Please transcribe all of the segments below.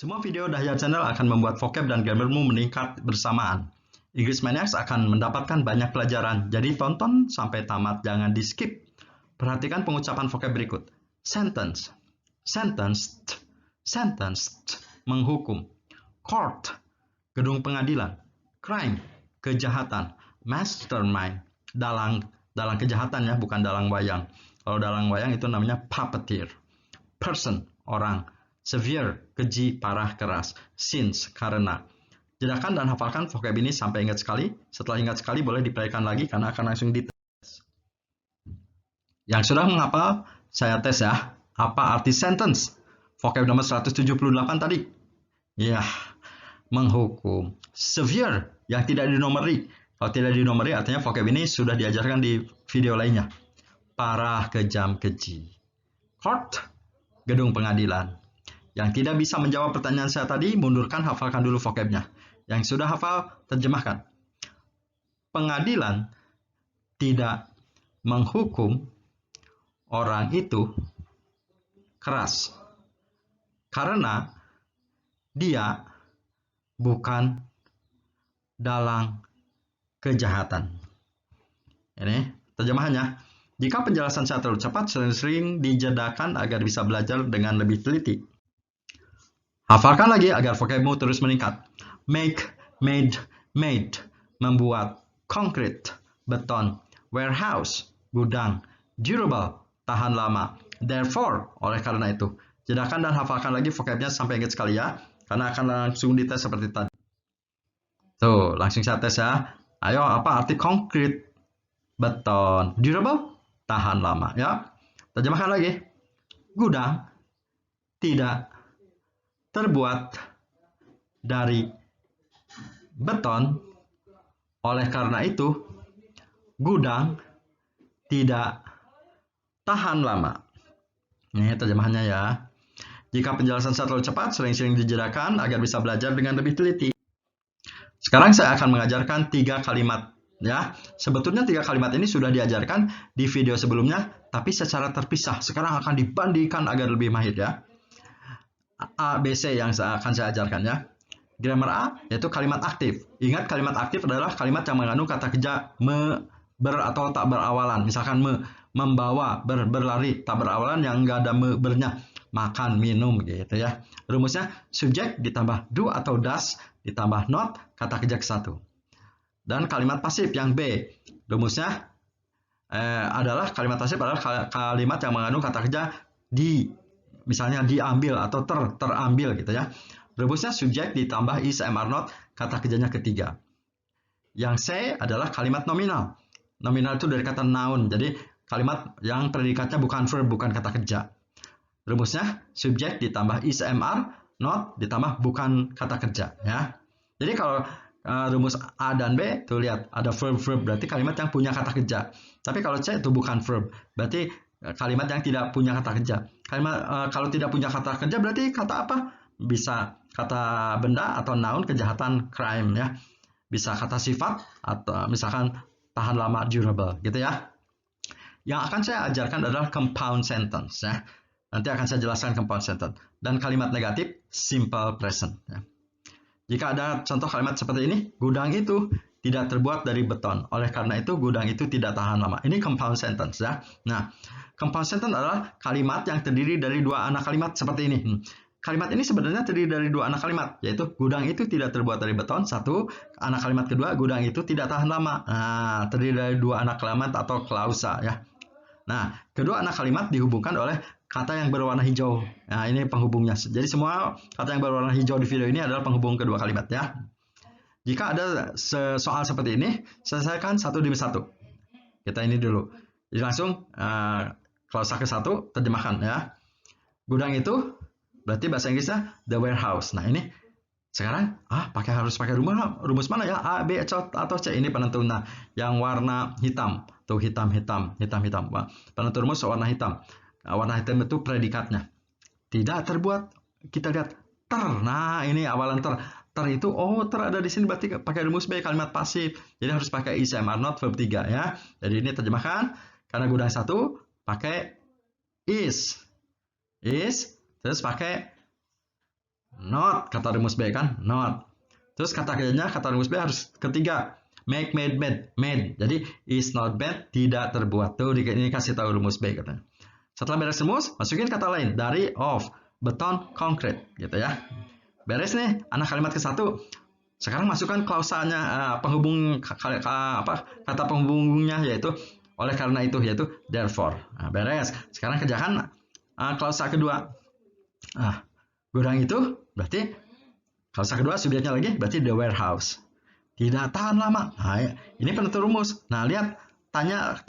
Semua video Dahya Channel akan membuat vocab dan grammarmu meningkat bersamaan. English Maniacs akan mendapatkan banyak pelajaran, jadi tonton sampai tamat, jangan di skip. Perhatikan pengucapan vocab berikut. Sentence, sentenced, sentenced, menghukum. Court, gedung pengadilan. Crime, kejahatan. Mastermind, dalang kejahatan ya, bukan dalang wayang. Kalau dalang wayang itu namanya puppeteer. Person, orang. Severe, keji, parah, keras. Since, karena. Jelaskan dan hafalkan vocab ini sampai ingat sekali. Setelah ingat sekali boleh diplaykan lagi karena akan langsung dites. Yang sudah menghafal, saya tes ya. Apa arti sentence? Vocab nomor 178 tadi. Ya, menghukum. Severe, yang tidak dinomori. Kalau tidak dinomori artinya vocab ini sudah diajarkan di video lainnya. Parah, kejam, keji. Court, gedung pengadilan. Yang tidak bisa menjawab pertanyaan saya tadi, mundurkan, hafalkan dulu vocabnya. Yang sudah hafal, terjemahkan. Pengadilan tidak menghukum orang itu keras karena dia bukan dalang kejahatan. Ini terjemahannya. Jika penjelasan saya terlalu cepat, sering-sering dijedakan agar bisa belajar dengan lebih teliti. Hafalkan lagi agar vocabmu terus meningkat. Make, made, made, membuat. Concrete, beton. Warehouse, gudang. Durable, tahan lama. Therefore, oleh karena itu. Jedakan dan hafalkan lagi vocabnya sampai ingat sekali ya, karena akan langsung dites seperti tadi. Tuh, langsung saya tes ya. Ayo, apa arti concrete? Beton. Durable, tahan lama ya. Terjemahkan lagi. Gudang tidak terbuat dari beton, oleh karena itu gudang tidak tahan lama. Ini terjemahannya ya. Jika penjelasan saya terlalu cepat, sering-sering dijedakan agar bisa belajar dengan lebih teliti. Sekarang saya akan mengajarkan 3 kalimat ya. Sebetulnya 3 kalimat ini sudah diajarkan di video sebelumnya, tapi secara terpisah. Sekarang akan dibandingkan agar lebih mahir ya. A, B, C yang akan saya ajarkan ya. Grammar A yaitu kalimat aktif. Ingat, kalimat aktif adalah kalimat yang mengandung kata kerja ber atau tak berawalan. Misalkan membawa, berlari, tak berawalan yang enggak ada bernya. Makan, minum gitu ya. Rumusnya subjek ditambah do atau does ditambah not, kata kerja ke-1. Dan kalimat pasif yang B. Rumusnya adalah kalimat pasif adalah kalimat yang mengandung kata kerja di. Misalnya diambil atau terambil gitu ya. Rumusnya subjek ditambah is, am, are not, kata kerjanya ketiga. Yang C adalah kalimat nominal. Nominal itu dari kata noun, jadi kalimat yang predikatnya bukan verb, bukan kata kerja. Rumusnya subjek ditambah is, am, are not, ditambah bukan kata kerja ya. Jadi kalau rumus A dan B tuh lihat ada verb, berarti kalimat yang punya kata kerja. Tapi kalau C itu bukan verb, berarti kalimat yang tidak punya kata kerja. Kalau tidak punya kata kerja berarti kata apa? Bisa kata benda atau noun, kejahatan, crime ya. Bisa kata sifat atau misalkan tahan lama, durable gitu ya. Yang akan saya ajarkan adalah compound sentence ya. Nanti akan saya jelaskan compound sentence. Dan kalimat negatif simple present ya. Jika ada contoh kalimat seperti ini, gudang itu tidak terbuat dari beton. Oleh karena itu, gudang itu tidak tahan lama. Ini compound sentence ya. Nah, compound sentence adalah kalimat yang terdiri dari 2 anak kalimat seperti ini. Kalimat ini sebenarnya terdiri dari 2 anak kalimat, yaitu gudang itu tidak terbuat dari beton. 1, anak kalimat kedua, gudang itu tidak tahan lama. Nah, terdiri dari 2 anak kalimat atau klausa ya. Nah, kedua anak kalimat dihubungkan oleh kata yang berwarna hijau. Nah, ini penghubungnya. Jadi semua kata yang berwarna hijau di video ini adalah penghubung kedua kalimat ya. Jika ada soal seperti ini, selesaikan satu demi satu. Kita ini dulu. Jadi langsung klausa ke-1 terjemahkan ya. Gudang itu berarti bahasa Inggrisnya the warehouse. Nah, ini sekarang harus pakai rumus mana ya? A, B, atau C? Ini penentu. Nah, yang warna hitam. Tuh hitam. Penentu rumus warna hitam. Warna hitam itu predikatnya. Tidak terbuat. Kita lihat ter. Nah, ini awalan ter. Ter itu ter ada di sini berarti pakai rumus B, kalimat pasif. Jadi harus pakai is, am, are not, verb 3 ya. Jadi ini terjemahkan karena gudang 1 pakai is. Terus pakai Not, kata rumus B kan, not. Terus kata kerjanya, kata rumus B harus ketiga. Make, made. Jadi is not made, tidak terbuat. Tuh ini kasih tahu rumus B katanya. Setelah beres rumus, masukin kata lain. Dari, of, beton, concrete, gitu ya. Beres nih, anak kalimat ke-1. Sekarang masukkan klausanya, penghubung kata penghubungnya yaitu oleh karena itu, yaitu therefore. Nah, beres. Sekarang kerjakan klausa kedua. Gudang itu berarti klausa kedua subjeknya lagi berarti the warehouse. Tidak tahan lama. Nah, ini penentu rumus. Nah, lihat tanya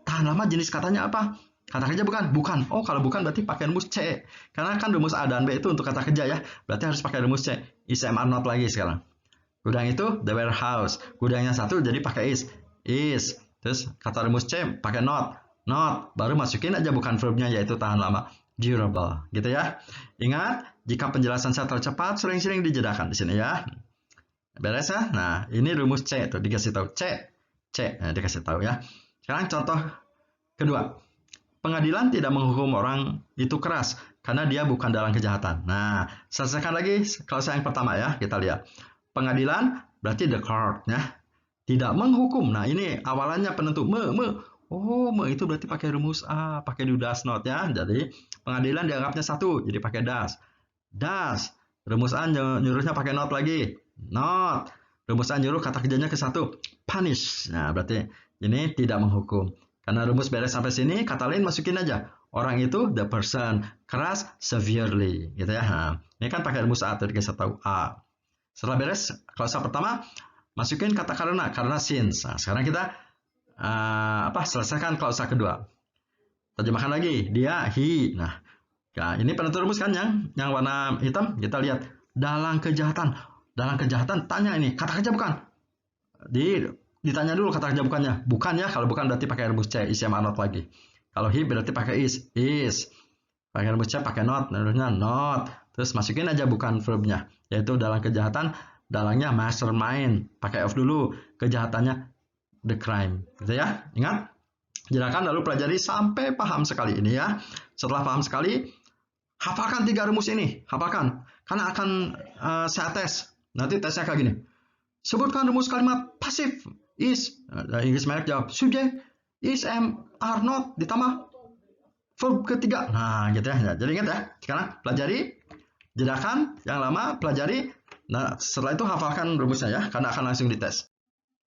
tahan lama jenis katanya apa? Kata kerja bukan. Oh, kalau bukan berarti pakai rumus C. Karena kan rumus A dan B itu untuk kata kerja ya. Berarti harus pakai rumus C. Is, am, are not lagi sekarang. Gudang itu the warehouse. Gudangnya satu jadi pakai is. Terus kata rumus C pakai not. Baru masukin aja bukan verbnya yaitu tahan lama. Durable, gitu ya. Ingat, jika penjelasan saya tercepat, sering-sering dijedakan di sini ya. Beres ya? Nah, ini rumus C tuh dikasih tahu C. Nah, dikasih tahu ya. Sekarang contoh kedua. Pengadilan tidak menghukum orang itu keras karena dia bukan dalam kejahatan. Nah, selesaikan lagi kalau saya yang pertama ya, kita lihat. Pengadilan berarti the court ya. Tidak menghukum. Nah, ini awalannya penentu Oh, itu berarti pakai rumus A, pakai do does not ya. Jadi pengadilan dianggapnya satu, jadi pakai does. Rumus A nyuruhnya pakai not lagi. Not. Rumus A nyuruh kata kerjanya ke satu, punish. Nah, berarti ini tidak menghukum. Karena rumus beres sampai sini, kata lain masukin aja. Orang itu the person, keras severely, gitu ya. Nah, ini kan pakai rumus A, tadi kita tahu A. Setelah beres klausa pertama, masukin kata karena since. Nah, sekarang kita selesaikan klausa kedua. Terjemahkan lagi, dia, he. Nah, ini penentu rumus kan yang warna hitam. Kita lihat dalam kejahatan. Tanya ini kata kerja bukan. Ditanya dulu kata kerja bukannya. Bukan ya, kalau bukan berarti pakai rumus C, is, am, are not lagi. Kalau he berarti pakai is. Pakai rumus C pakai not, not. Terus masukin aja bukan verbnya, yaitu dalam kejahatan, dalangnya mastermind. Pakai of dulu, kejahatannya the crime, gitu ya. Ingat, jelaskan lalu pelajari sampai paham sekali ini ya. Setelah paham sekali, hafalkan 3 rumus ini, hafalkan. Karena akan saya tes. Nanti tesnya kayak gini. Sebutkan rumus kalimat pasif. Is, Inggris merek jawab subjek, is, am, are not ditambah verb ketiga. Nah, gitu ya. Jadi ingat ya. Sekarang pelajari, jelaskan yang lama, pelajari. Nah, setelah itu hafalkan rumusnya ya, karena akan langsung dites.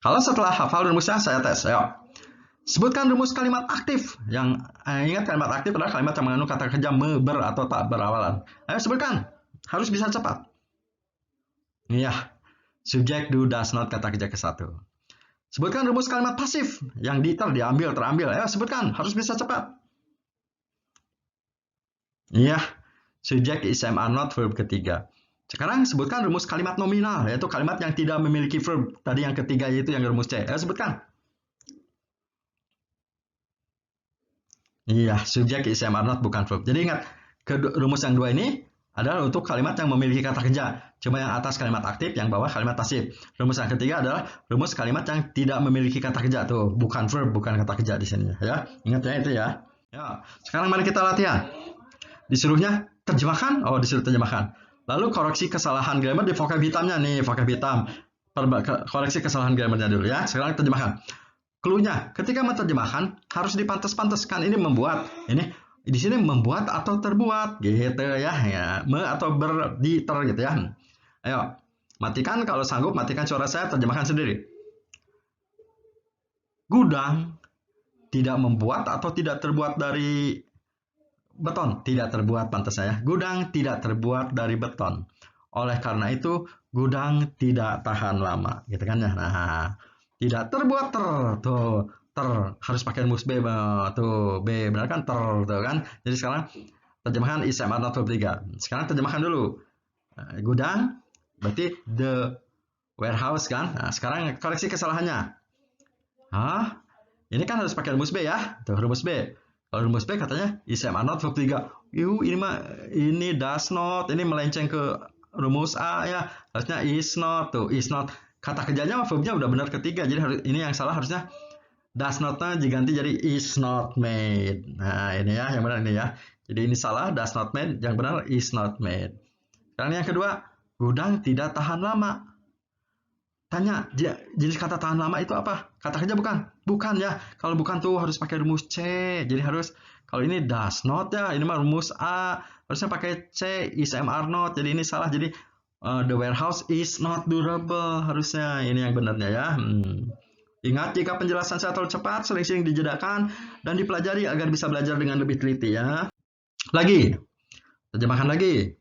Kalau setelah hafal rumusnya, saya tes. Ayo. Sebutkan rumus kalimat aktif. Yang ingat kalimat aktif adalah kalimat yang mengandung kata kerja ber atau tak berawalan. Ayo sebutkan. Harus bisa cepat. Iya. Subjek, do, does not, kata kerja ke-1. Sebutkan rumus kalimat pasif. Yang terambil. Ayo sebutkan. Harus bisa cepat. Iya. Subjek, is, am, are not, verb ketiga. Sekarang sebutkan rumus kalimat nominal, yaitu kalimat yang tidak memiliki verb. Tadi yang ketiga yaitu yang rumus C. Sebutkan. Iya, subjek, is, am, are not, bukan verb. Jadi ingat, rumus yang dua ini adalah untuk kalimat yang memiliki kata kerja. Cuma yang atas kalimat aktif, yang bawah kalimat pasif. Rumus yang ketiga adalah rumus kalimat yang tidak memiliki kata kerja. Tuh, bukan verb, bukan kata kerja di sini. Ya, ingat ya itu ya. Ya, sekarang mari kita latihan. Disuruhnya terjemahkan. Oh, disuruh terjemahkan. Lalu koreksi kesalahan grammar di vocab hitamnya nih, vocab hitam. Koreksi kesalahan grammarnya dulu ya. Sekarang terjemahkan. Cluenya, ketika menerjemahkan harus dipantas-pantaskan. Ini membuat, ini di sini membuat atau terbuat gitu ya. Atau ter gitu ya. Ayo, matikan kalau sanggup, matikan suara saya, terjemahkan sendiri. Gudang tidak membuat atau tidak terbuat dari beton, tidak terbuat, pantas saya. Gudang tidak terbuat dari beton. Oleh karena itu, gudang tidak tahan lama, gitu kan ya. Nah, tidak terbuat harus pakai rumus B tuh, B benar kan, tuh kan. Jadi sekarang terjemahkan is, am, are not, verb 3. Sekarang terjemahkan dulu. Gudang berarti the warehouse kan. Nah, sekarang koreksi kesalahannya. Ini kan harus pakai rumus B ya. Tuh rumus B. Kalau rumus B katanya is, am, are not, verb 3. Ini does not, ini melenceng ke rumus A ya. Harusnya is not tuh, is not. Kata kerjanya verbnya udah benar ketiga. Jadi ini yang salah harusnya does not-nya diganti jadi is not made. Nah, ini ya yang benar ini ya. Jadi ini salah, does not made, yang benar is not made. Sekarang yang kedua, gudang tidak tahan lama. Tanya, jenis kata tahan lama itu apa? Kata kerja bukan? Bukan ya. Kalau bukan tuh harus pakai rumus C. Jadi harus, kalau ini does not ya, ini mah rumus A. Harusnya pakai C, is are not. Jadi ini salah. Jadi the warehouse is not durable. Harusnya ini yang benarnya ya. Ingat, jika penjelasan saya terlalu cepat, sering-sering dijedakan dan dipelajari agar bisa belajar dengan lebih teliti ya. Lagi, terjemahkan lagi.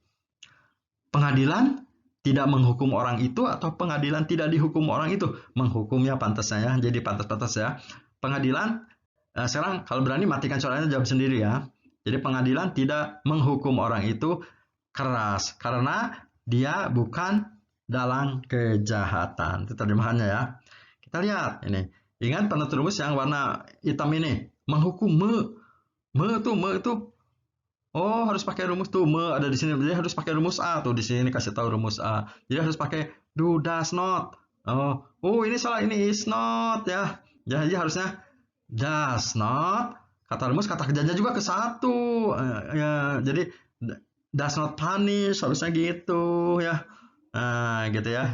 Pengadilan tidak menghukum orang itu atau pengadilan tidak dihukum orang itu. Menghukumnya pantasnya ya, jadi pantas-pantas ya. Pengadilan, sekarang kalau berani matikan suaranya, jawab sendiri ya. Jadi pengadilan tidak menghukum orang itu keras karena dia bukan dalang kejahatan. Itu terjemahannya ya. Kita lihat ini. Ingat penutur rumus yang warna hitam ini. Menghukum me itu oh, harus pakai rumus tuh, ada di sini. Jadi harus pakai rumus A tuh, di sini kasih tahu rumus A. Jadi harus pakai do, does not. Oh, ini salah, ini is not ya. Jadi harusnya does not. Kata rumus, kata kerjanya juga ke satu. Ya, jadi does not punish, harusnya gitu ya. Nah, gitu ya.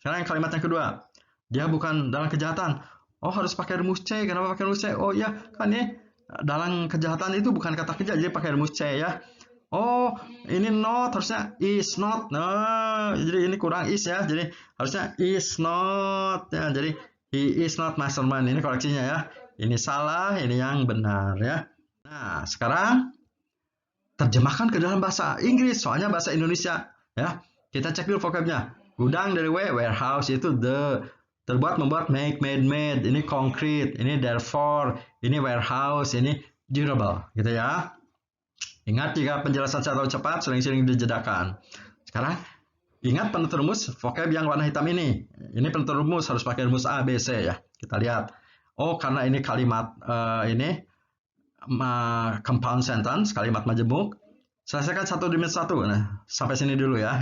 Sekarang kalimat yang kedua. Dia bukan dalam kejahatan. Oh, harus pakai rumus C. Kenapa pakai rumus C? Oh ya, kan ini dalam kejahatan itu bukan kata kerja, jadi pakai rumus C ya. Oh, ini not, harusnya is not. Nah, jadi ini kurang is ya. Jadi harusnya is not ya. Jadi he is not mastermind. Ini koreksinya ya. Ini salah, ini yang benar ya. Nah, sekarang terjemahkan ke dalam bahasa Inggris, soalnya bahasa Indonesia ya. Kita cek dulu vocabnya. Gudang dari warehouse itu the, terbuat, membuat, make, made, ini concrete, ini therefore, ini warehouse, ini durable, gitu ya. Ingat, jika penjelasan saya terlalu cepat, sering-sering dijedakan. Sekarang, ingat penutur rumus vocab yang warna hitam ini. Ini penutur rumus, harus pakai rumus A, B, C ya. Kita lihat. Oh, karena ini kalimat ini compound sentence, kalimat majemuk. Selesaikan satu demi satu. Nah, sampai sini dulu ya.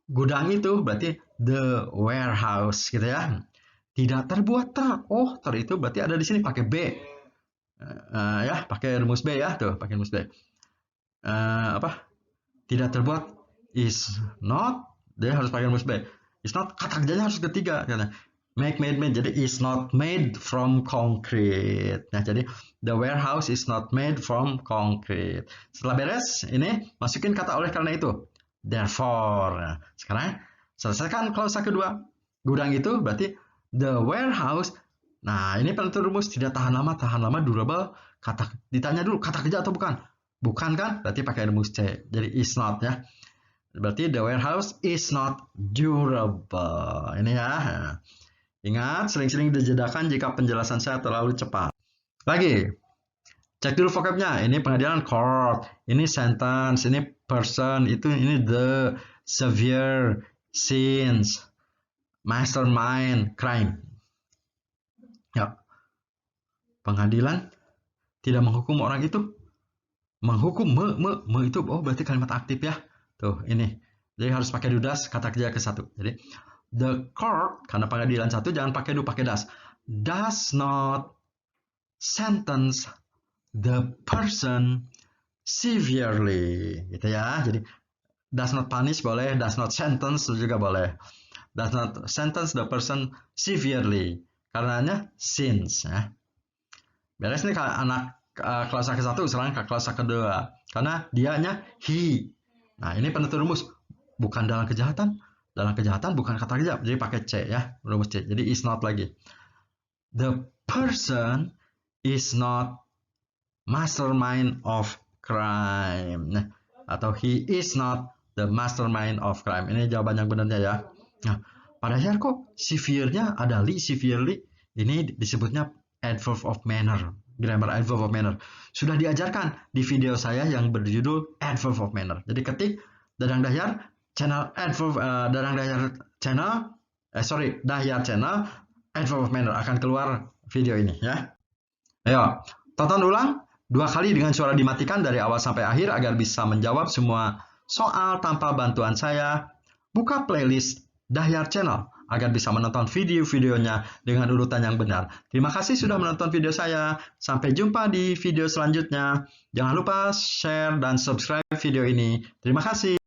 Gudang itu berarti the warehouse gitu ya. Tidak terbuat ter. Oh, ter itu berarti ada di sini pakai B. Ya, pakai rumus B ya, tuh, pakai rumus B. Tidak terbuat is not, dia harus pakai rumus B. Is not, kata kerjanya harus ketiga karena make, made. Jadi is not made from concrete. Nah, jadi the warehouse is not made from concrete. Setelah beres, ini masukin kata oleh karena itu. Therefore. Nah, sekarang selesaikan klausa kedua. Gudang itu berarti the warehouse. Nah, ini penutur rumus tidak tahan lama, durable. Ditanya dulu, kata kerja atau bukan? Bukan kan? Berarti pakai rumus C. Jadi is not ya. Berarti the warehouse is not durable. Ini ya. Ingat, sering-sering dijedakan jika penjelasan saya terlalu cepat. Lagi. Cek dulu vocabnya. Ini pengadilan court, ini sentence, ini person, ini the, severe, sins, mastermind, crime. Ya. Pengadilan tidak menghukum orang itu. Menghukum me itu, oh berarti kalimat aktif ya. Tuh, ini. Jadi harus pakai do, does, kata kerja ke satu. Jadi the court, karena pengadilan satu jangan pakai do, pakai does not sentence the person severely, gitu ya. Jadi does not punish boleh, does not sentence juga boleh. Does not sentence the person severely, karenanya sins ya. Beres nih anak kelas ke-1, sekarang ke kelas kedua. Karena dianya he. Nah, ini penutur rumus bukan dalam kejahatan. Dalam kejahatan bukan kata kerja, jadi pakai C ya, rumus C. Jadi is not lagi. The person is not mastermind of crime. Nah, atau he is not the mastermind of crime. Ini jawaban yang benarnya ya. Nah, pada akhir kok severely-nya ada severely. Ini disebutnya adverb of manner. Grammar adverb of manner. Sudah diajarkan di video saya yang berjudul adverb of manner. Jadi ketik Dadang Dahyar channel adverb Dadang Dahyar channel Dahyar channel adverb of manner akan keluar video ini ya. Ayo, tonton ulang 2 kali dengan suara dimatikan dari awal sampai akhir agar bisa menjawab semua soal tanpa bantuan saya. Buka playlist Dahyar channel agar bisa menonton video-videonya dengan urutan yang benar. Terima kasih sudah menonton video saya. Sampai jumpa di video selanjutnya. Jangan lupa share dan subscribe video ini. Terima kasih.